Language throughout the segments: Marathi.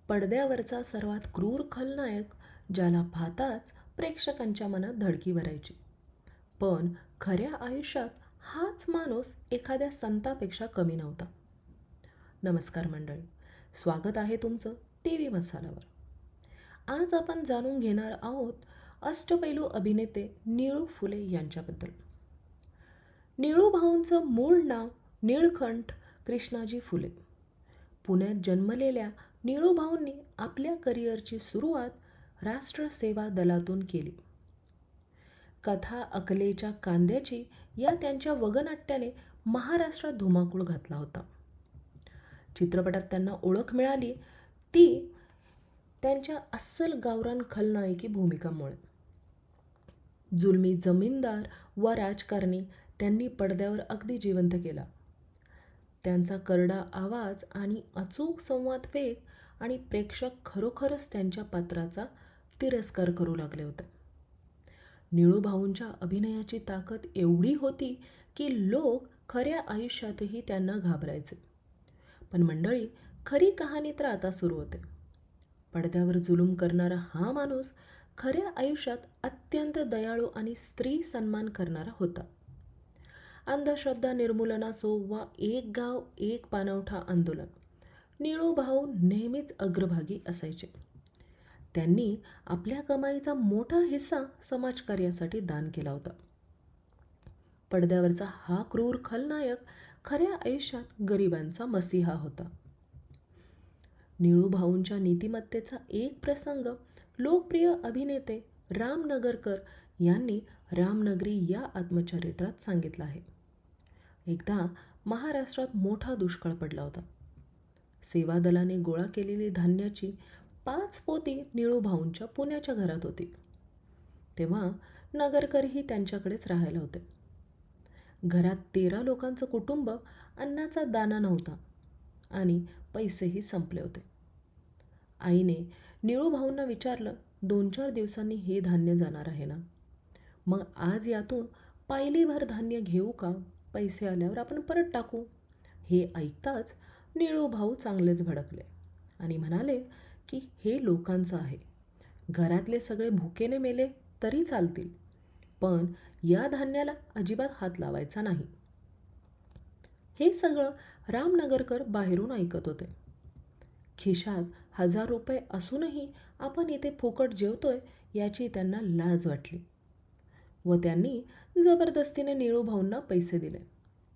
पडद्यावरचा सर्वात क्रूर खलनायक ज्याला पाहताच प्रेक्षकांच्या मनात धडकी भरायची. पण खऱ्या आयुष्यात हाच माणूस एखाद्या संतापेक्षा कमी नव्हता. नमस्कार मंडळी, स्वागत आहे तुमचं TV मसालावर. आज आपण जाणून घेणार आहोत अष्टपैलू अभिनेते निळू फुले यांच्याबद्दल. निळू भाऊंचं मूळ नाव निळकंठ कृष्णाजी फुले. पुण्यात जन्मलेल्या निळू भाऊंनी आपल्या करिअरची सुरुवात राष्ट्र सेवा दलातून केली. कथा अकलेच्या कांद्याची या त्यांच्या वगनाट्याने महाराष्ट्रात धुमाकूळ घातला होता. चित्रपटात त्यांना ओळख मिळाली ती त्यांच्या अस्सल गावरान खलनायकी भूमिकांमुळे. जुलमी जमीनदार व राजकारणी त्यांनी पडद्यावर अगदी जिवंत केला. त्यांचा करडा आवाज आणि अचूक संवाद वेग आणि प्रेक्षक खरोखरच त्यांच्या पात्राचा तिरस्कार करू लागले होते. निळू भाऊंच्या अभिनयाची ताकद एवढी होती की लोक खऱ्या आयुष्यातही त्यांना घाबरायचे. पण मंडळी, खरी कहाणी तर आता सुरू होते. पडद्यावर जुलूम करणारा हा माणूस खऱ्या आयुष्यात अत्यंत दयाळू आणि स्त्री सन्मान करणारा होता. अंधश्रद्धा निर्मूलना असो वा एक गाव एक पाणवठा आंदोलन, निळू भाऊ नेहमीच अग्रभागी असायचे. त्यांनी आपल्या कमाईचा मोठा हिस्सा समाजकार्यासाठी दान केला होता. पडद्यावरचा हा क्रूर खलनायक खऱ्या आयुष्यात गरिबांचा मसीहा होता. निळू भाऊंच्या नीतिमत्तेचा एक प्रसंग लोकप्रिय अभिनेते राम नगरकर यांनी रामनगरी या आत्मचरित्रात सांगितला आहे. एकदा महाराष्ट्रात मोठा दुष्काळ पडला होता. सेवा दलाने गोळा केलेली धान्याची 5 पोती निळू भाऊंच्या पुण्याच्या घरात होती. तेव्हा नगरकरही त्यांच्याकडेच राहायला होते. घरात 13 लोकांचं कुटुंब, अन्नाचा दाना नव्हता आणि पैसेही संपले होते. आईने निळू भाऊंना विचारलं, 2-4 दिवसांनी हे धान्य जाणार आहे ना, मग आज यातून पायलीभर धान्य घेऊ का? पैसे आल्यावर आपण परत टाकू. हे ऐकताच निळू भाऊ चांगलेच भडकले आणि म्हणाले की हे लोकांचं आहे. घरातले सगळे भुकेने मेले तरी चालतील, पण या धान्याला अजिबात हात लावायचा नाही. हे सगळं रामनगरकर बाहेरून ऐकत होते. खिशात 1000 रुपये असूनही आपण इथे फुकट जेवतोय याची त्यांना लाज वाटली व त्यांनी जबरदस्तीने निळू भाऊंना पैसे दिले.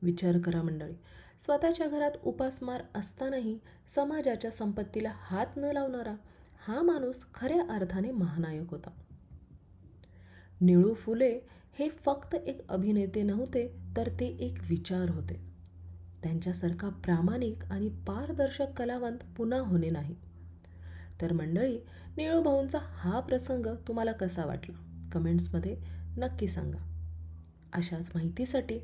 विचार करा मंडळी, स्वतःच्या घरात उपासमार असतानाही समाजाच्या संपत्तीला हात न लावणारा हा माणूस खऱ्या अर्थाने महानायक होता. निळू फुले हे फक्त एक अभिनेते नव्हते, तर ते एक विचार होते. त्यांच्यासारखा प्रामाणिक आणि पारदर्शक कलावंत पुन्हा होणे नाही. तर मंडळी, निळू भाऊंचा हा प्रसंग तुम्हाला कसा वाटला कमेंट्समध्ये नक्की सांगा. अशाच माहितीसाठी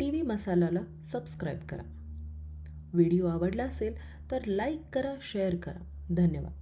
TV मसालाला सबस्क्राईब करा. व्हिडिओ आवडला असेल तर लाईक करा, शेअर करा. धन्यवाद.